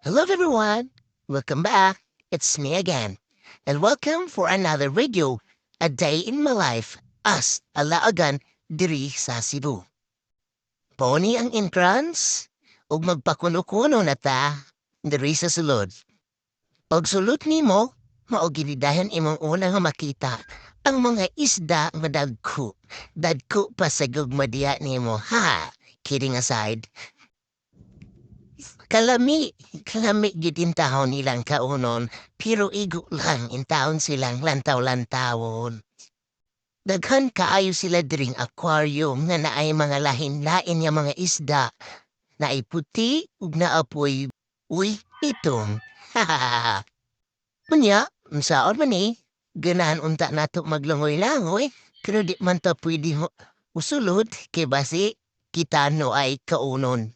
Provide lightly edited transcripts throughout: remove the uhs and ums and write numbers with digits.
Hello everyone! Welcome back. It's me again. And welcome for another video, A Day in My Life, as alaagan diri sa Cebu. Pony ang entrance, ug magpakuno-kuno na ta diri sa sulod. Pag sulod nimo, mao ginidahan imong unang makita ang mga isda nga dagko. Dagko pa sa gugma diha nimo. Ha! Kidding aside, Kalami, kalami gid in taon nilang kaunon, pero igo lang in taon silang lantaw-lantawon. Daghan kaayo sila diring aquarium nga naay mga lain-lain nga mga isda, naay puti ug naapoy uy itong. Unya, unsaon man ni? Ganahan unta nato maglangoy-langoy, pero di man ta pwede usulod kay basi kita no ay kaunon.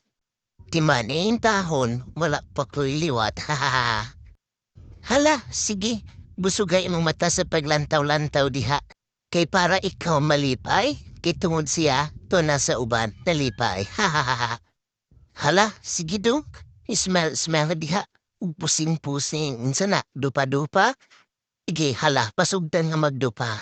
Timaning tahon, wala pa ko'y liwat, Hala, sige, busugay imong mata sa paglantaw-lantaw diha. Kay para ikaw malipay, kay tungod siya, to nasa uban, nalipay, Hala, sige dong, smell diha. Ug pusing-pusing, unsa na, dupa-dupa? Ige, hala, pasugdan nga magdupa.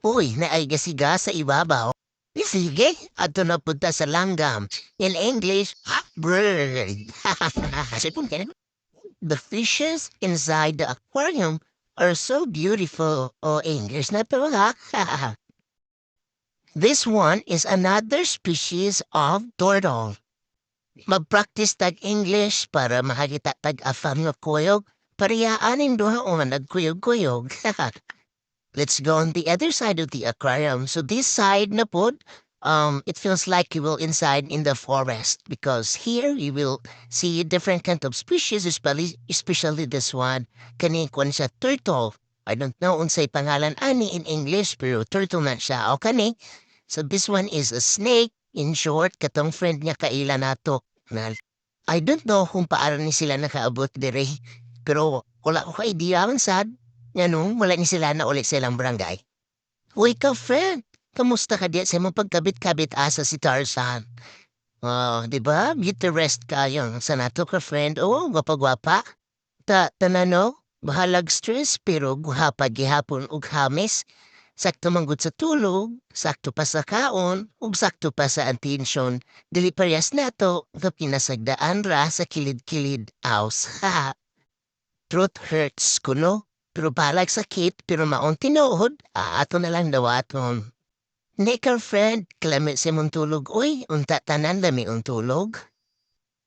Uy, naay gasiga sa ibabaw. Sige, ato na punta sa langgam. In English, bird. The fishes inside the aquarium are so beautiful. O English na to ha. This one is another species of turtle. Mag-practice tag English para makakita tag afam nga kuyog. Pariyaanin duha o nagkuyog-kuyog. Let's go on the other side of the aquarium. So this side na po, it feels like you will inside in the forest because here you will see different kind of species, especially this one. Kani kwan siya turtle. I don't know unsay pangalan ani in English pero turtle na siya. O kani. So this one is a snake. In short, katong friend niya kaila nato. I don't know kung paano ni sila nakaabot dire. Pero wala ko ka-idea man sad. Yan wala ni sila na ulit silang barangay. Uy ka, friend. Kamusta ka diya sa mong pagkabit-kabit asa si Tarzan? Oh, di ba? Beauty rest kayo. Sa nato ka, friend. Oo, gwapa-gwapa. Tanano, bahalag stress pero guhapa gihapon ug hamis. Sakto manggod sa tulog, sakto pa sa kaon, ug sakto pa sa atensyon. Dili parehas nato, nga pinasagdaan ra sa kilid-kilid house. Truth hurts, kuno. Pero balag sakit, pero maong tinuod, ato na lang dawaton. Nika friend, kalami si mong tulog, uy, unta tanan lami ang tulog.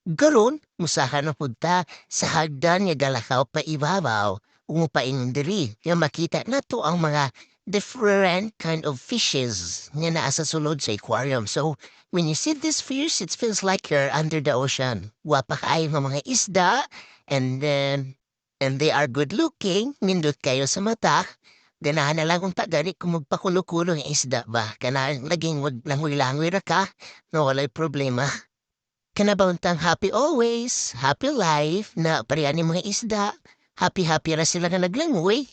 Garon, musahan na punta sa hagdan nga galakaw pa ibabaw, umupain diri, nga makita na to ang mga different kind of fishes nga naa sa sulod sa aquarium. So, when you see this fish, it feels like you're under the ocean. Wapa kaayo ng mga isda, and they are good looking, nindot kayo sa mata. Ganahan na lang kung tagani kung magpakulo-kulo ng isda ba. Ganahan laging wag langoy-langoy ra ka, no walay problema. Kanabauntang happy always, happy life, na parehan mga isda. Happy-happy ra sila na naglangoy.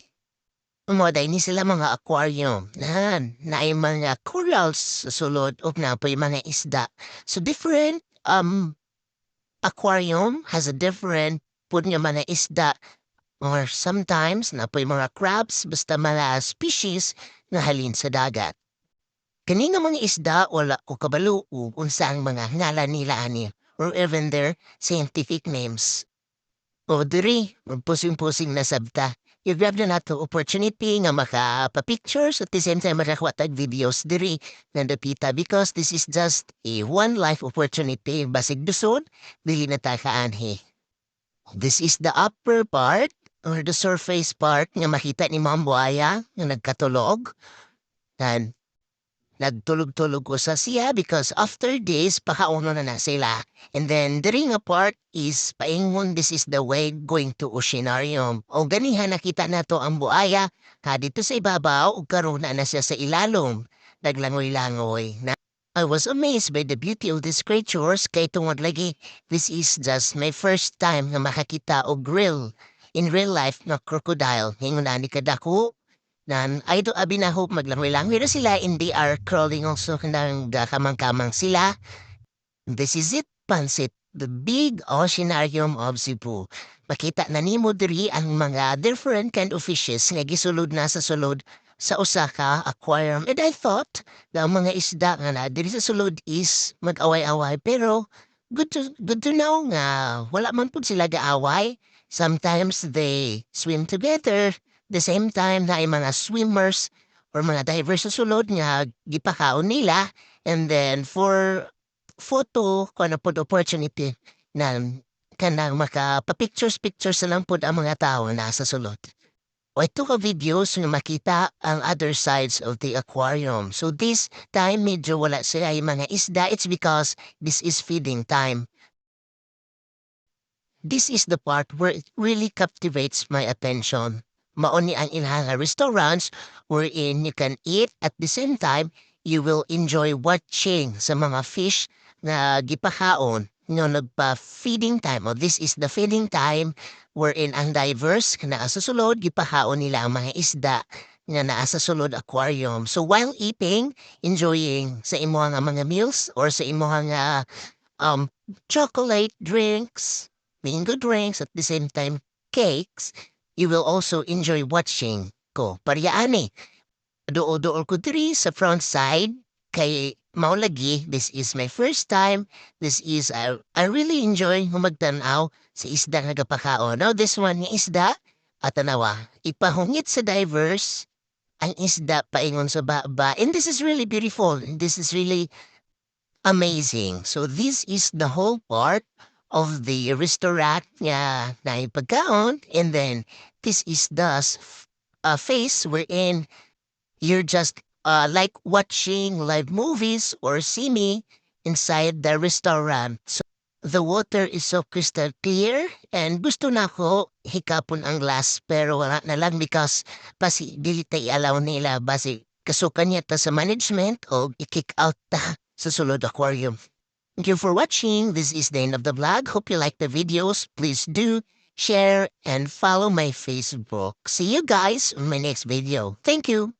Umoday ni sila mga aquarium. Na ay mga corals sa sulod o na pa yung mga isda. So different aquarium has a different pud nga mga isda. Or sometimes, napoy mga crabs, basta mga species na halin sa dagat. Kani nga mga isda, wala ko kabalo o unsang mga ngalan nila ani, or even their scientific names. O diri, magpusing-pusing na sabta. I-grab na nato opportunity nga makapa-pictures at the same time makakwatag videos diri nga dapita because this is just a one-life opportunity. Basig dusod, dili na ta kaanhi. This is the upper part or the surface part nga makita ni Ma'am Buaya nga nagkatulog. And nagtulog-tulog ko sa siya because after this, pakauno na sila. And then, the ring part is paingon this is the way going to oceanarium. O ganihan nakita na to ang buaya, dito sa ibabaw, o karoon na siya sa ilalom. Naglangoy-langoy na. I was amazed by the beauty of these creatures kay tungod lagi, this is just my first time nga makakita og in real life na crocodile. Hingon na ni kadako, nan I do abi na hope maglangoy-langoy na sila and they are crawling also kanang kamang-kamang sila. This is it, pansit the big oceanarium of Cebu. Makita na nimo diri ang mga different kind of fishes nga gisulod na sa sulod sa usa ka aquarium. And I thought na ang mga isda nga na diri sa sulod is mag-away-away pero good to know nga wala man pud sila gaaway. Sometimes they swim together. The same time na ay mga swimmers or mga divers sa sulod nga gipakaon nila. And then for photo kuno pod opportunity na kanang makapa-pictures-pictures na lang pod ang mga tao na nasa sulod. O ito ka videos nga makita ang other sides of the aquarium. So this time medyo wala sila yung mga isda. It's because this is feeding time. This is the part where it really captivates my attention. Mauni ang ilang restaurants wherein you can eat at the same time you will enjoy watching sa mga fish na gipakaon no nagpa-feeding time. O this is the feeding time wherein ang divers na sa sulod gipakaon nila ang mga isda nga naa sa sulod aquarium. So while eating, enjoying sa imuha nga mga meals or sa imuha nga um chocolate drinks, mango drinks at the same time cakes, you will also enjoy watching ko. Paryaani, duol-duol ko diri sa front side kay mao lagi this is my first time. This is I really enjoy humagtan-aw sa isda nga gapakaon. Now this one nga isda at tanawa ipahungit sa divers ang isda paingon sa baba. And this is really beautiful. And this is really amazing. So this is the whole part of the restaurant nga na pagkaon. And then this is the face wherein you're just like watching live movies or see me inside the restaurant. So the water is so crystal clear and gusto na ko hikapon ang glass pero wala na lang because basi dili tay allow nila basi kasukan niya ta sa management o i-kick out ta sa sulod aquarium. Thank you for watching. This is the end of the vlog. Hope you like the videos. Please do share and follow my Facebook. See you guys in my next video. Thank you.